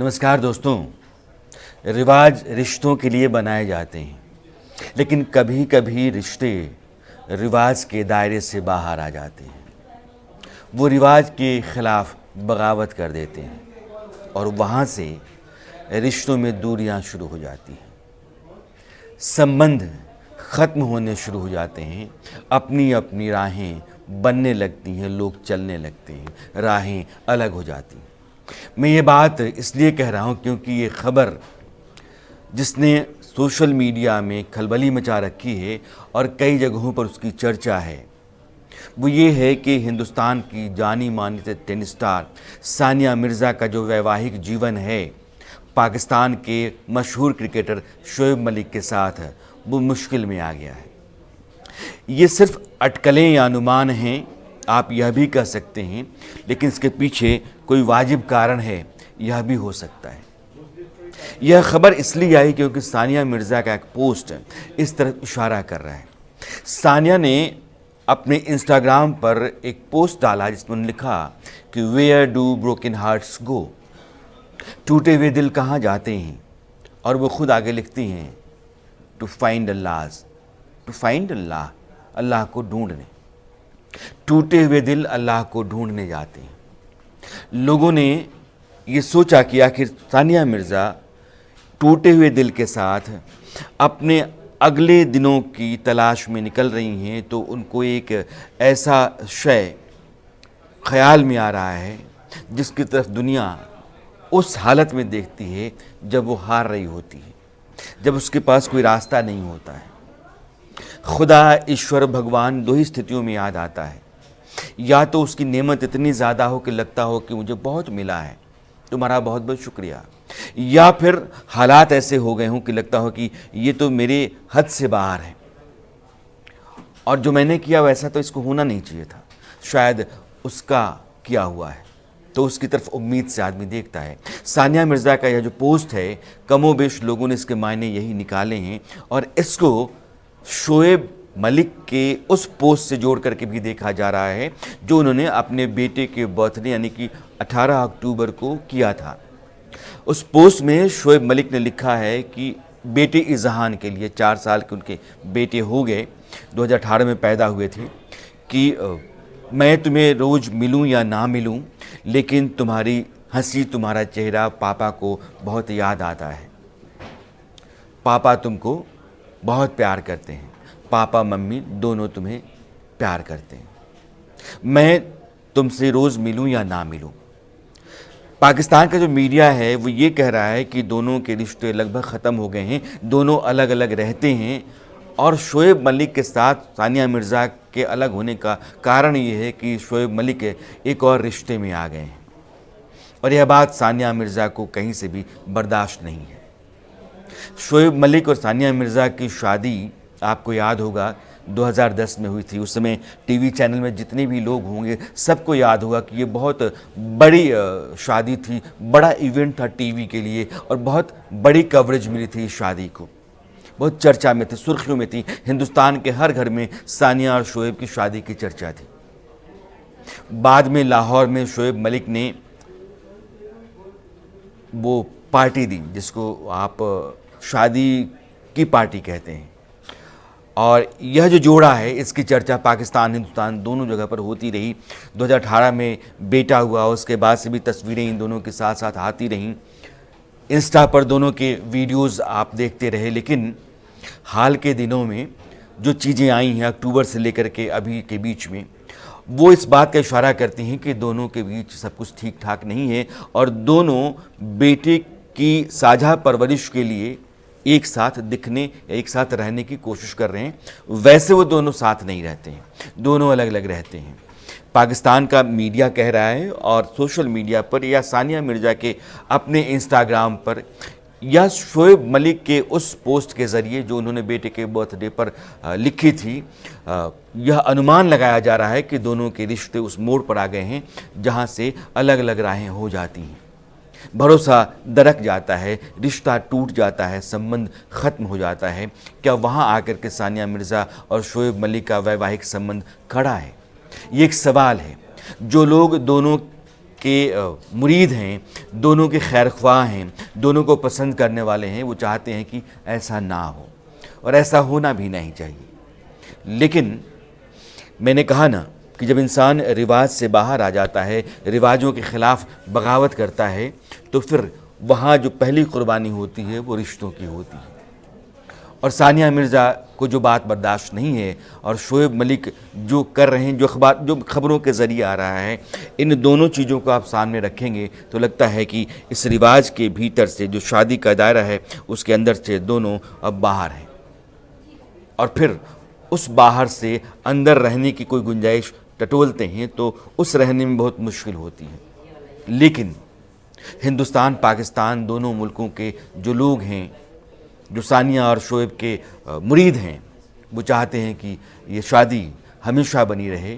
नमस्कार दोस्तों। रिवाज रिश्तों के लिए बनाए जाते हैं, लेकिन कभी कभी रिश्ते रिवाज के दायरे से बाहर आ जाते हैं। वो रिवाज के ख़िलाफ़ बगावत कर देते हैं और वहाँ से रिश्तों में दूरियां शुरू हो जाती हैं, संबंध ख़त्म होने शुरू हो जाते हैं, अपनी अपनी राहें बनने लगती हैं, लोग चलने लगते हैं, राहें अलग हो जाती हैं। मैं ये बात इसलिए कह रहा हूँ क्योंकि ये ख़बर जिसने सोशल मीडिया में खलबली मचा रखी है और कई जगहों पर उसकी चर्चा है, वो ये है कि हिंदुस्तान की जानी मानी टेनिस स्टार सानिया मिर्ज़ा का जो वैवाहिक जीवन है पाकिस्तान के मशहूर क्रिकेटर शोएब मलिक के साथ वो मुश्किल में आ गया है। ये सिर्फ अटकलें या अनुमान हैं, आप यह भी कह सकते हैं, लेकिन इसके पीछे कोई वाजिब कारण है, यह भी हो सकता है। यह खबर इसलिए आई क्योंकि सानिया मिर्ज़ा का एक पोस्ट इस तरफ इशारा कर रहा है। सानिया ने अपने इंस्टाग्राम पर एक पोस्ट डाला जिसमें उन्होंने लिखा कि वेयर डू ब्रोकन हार्ट्स गो, टूटे हुए दिल कहाँ जाते हैं। और वो खुद आगे लिखती हैं टू फाइंड अल्लाह, अल्लाह को ढूंढने। टूटे हुए दिल अल्लाह को ढूंढने जाते हैं। लोगों ने ये सोचा कि आखिर सानिया मिर्ज़ा टूटे हुए दिल के साथ अपने अगले दिनों की तलाश में निकल रही हैं, तो उनको एक ऐसा शय ख्याल में आ रहा है जिसकी तरफ दुनिया उस हालत में देखती है जब वो हार रही होती है, जब उसके पास कोई रास्ता नहीं होता है। खुदा, ईश्वर, भगवान दो ही स्थितियों में याद आता है। या तो उसकी नेमत इतनी ज़्यादा हो कि लगता हो कि मुझे बहुत मिला है, तुम्हारा बहुत बहुत शुक्रिया, या फिर हालात ऐसे हो गए हों कि लगता हो कि ये तो मेरे हद से बाहर है और जो मैंने किया वैसा तो इसको होना नहीं चाहिए था, शायद उसका किया हुआ है, तो उसकी तरफ उम्मीद से आदमी देखता है। सानिया मिर्ज़ा का यह जो पोस्ट है, कमोबेश लोगों ने इसके मायने यही निकाले हैं और इसको शोएब मलिक के उस पोस्ट से जोड़ करके भी देखा जा रहा है जो उन्होंने अपने बेटे के बर्थडे यानी कि 18 अक्टूबर को किया था। उस पोस्ट में शोएब मलिक ने लिखा है कि बेटे इज़हान के लिए, 4 साल के उनके बेटे हो गए, 2018 में पैदा हुए थे, कि मैं तुम्हें रोज़ मिलूं या ना मिलूं, लेकिन तुम्हारी हंसी, तुम्हारा चेहरा पापा को बहुत याद आता है। पापा तुमको बहुत प्यार करते हैं, पापा मम्मी दोनों तुम्हें प्यार करते हैं। मैं तुमसे रोज़ मिलूं या ना मिलूं। पाकिस्तान का जो मीडिया है वो ये कह रहा है कि दोनों के रिश्ते लगभग ख़त्म हो गए हैं, दोनों अलग अलग रहते हैं और शोएब मलिक के साथ सानिया मिर्ज़ा के अलग होने का कारण ये है कि शोएब मलिक एक और रिश्ते में आ गए हैं और यह बात सानिया मिर्ज़ा को कहीं से भी बर्दाश्त नहीं है। शोएब मलिक और सानिया मिर्ज़ा की शादी आपको याद होगा 2010 में हुई थी। उस समय टीवी चैनल में जितने भी लोग होंगे सबको याद होगा कि ये बहुत बड़ी शादी थी, बड़ा इवेंट था टीवी के लिए और बहुत बड़ी कवरेज मिली थी इस शादी को, बहुत चर्चा में थी, सुर्खियों में थी। हिंदुस्तान के हर घर में सानिया और शोएब की शादी की चर्चा थी। बाद में लाहौर में शोएब मलिक ने वो पार्टी दी जिसको आप शादी की पार्टी कहते हैं, और यह जो जोड़ा है इसकी चर्चा पाकिस्तान हिंदुस्तान दोनों जगह पर होती रही। 2018 में बेटा हुआ, उसके बाद से भी तस्वीरें इन दोनों के साथ साथ आती रहीं। इंस्टा पर दोनों के वीडियोस आप देखते रहे, लेकिन हाल के दिनों में जो चीज़ें आई हैं अक्टूबर से लेकर के अभी के बीच में, वो इस बात का इशारा करती हैं कि दोनों के बीच सब कुछ ठीक ठाक नहीं है और दोनों बेटे की साझा परवरिश के लिए एक साथ दिखने या एक साथ रहने की कोशिश कर रहे हैं। वैसे वो दोनों साथ नहीं रहते हैं, दोनों अलग अलग रहते हैं। पाकिस्तान का मीडिया कह रहा है और सोशल मीडिया पर या सानिया मिर्ज़ा के अपने इंस्टाग्राम पर या शोएब मलिक के उस पोस्ट के ज़रिए जो उन्होंने बेटे के बर्थडे पर लिखी थी, यह अनुमान लगाया जा रहा है कि दोनों के रिश्ते उस मोड़ पर आ गए हैं जहां से अलग अलग राहें हो जाती हैं, भरोसा दरक जाता है, रिश्ता टूट जाता है, संबंध ख़त्म हो जाता है। क्या वहाँ आकर के सानिया मिर्ज़ा और शोएब मलिक का वैवाहिक संबंध खड़ा है? ये एक सवाल है। जो लोग दोनों के मुरीद हैं, दोनों के खैरख्वाह हैं, दोनों को पसंद करने वाले हैं, वो चाहते हैं कि ऐसा ना हो और ऐसा होना भी नहीं चाहिए। लेकिन मैंने कहा ना कि जब इंसान रिवाज से बाहर आ जाता है, रिवाजों के ख़िलाफ़ बगावत करता है, तो फिर वहाँ जो पहली कुर्बानी होती है वो रिश्तों की होती है। और सानिया मिर्ज़ा को जो बात बर्दाश्त नहीं है और शोएब मलिक जो कर रहे हैं, जो खबरों के ज़रिए आ रहा है, इन दोनों चीज़ों को आप सामने रखेंगे तो लगता है कि इस रिवाज के भीतर से जो शादी का दायरा है उसके अंदर से दोनों अब बाहर हैं और फिर उस बाहर से अंदर रहने की कोई गुंजाइश टटोलते हैं तो उस रहने में बहुत मुश्किल होती है। लेकिन हिंदुस्तान पाकिस्तान दोनों मुल्कों के जो लोग हैं, जो सानिया और शोएब के मुरीद हैं, वो चाहते हैं कि ये शादी हमेशा बनी रहे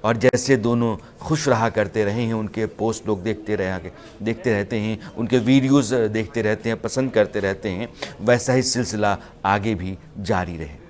और जैसे दोनों खुश रहा करते रहे हैं, उनके पोस्ट लोग देखते रहते हैं, उनके वीडियोज़ देखते रहते हैं, पसंद करते रहते हैं, वैसा ही सिलसिला आगे भी जारी रहे।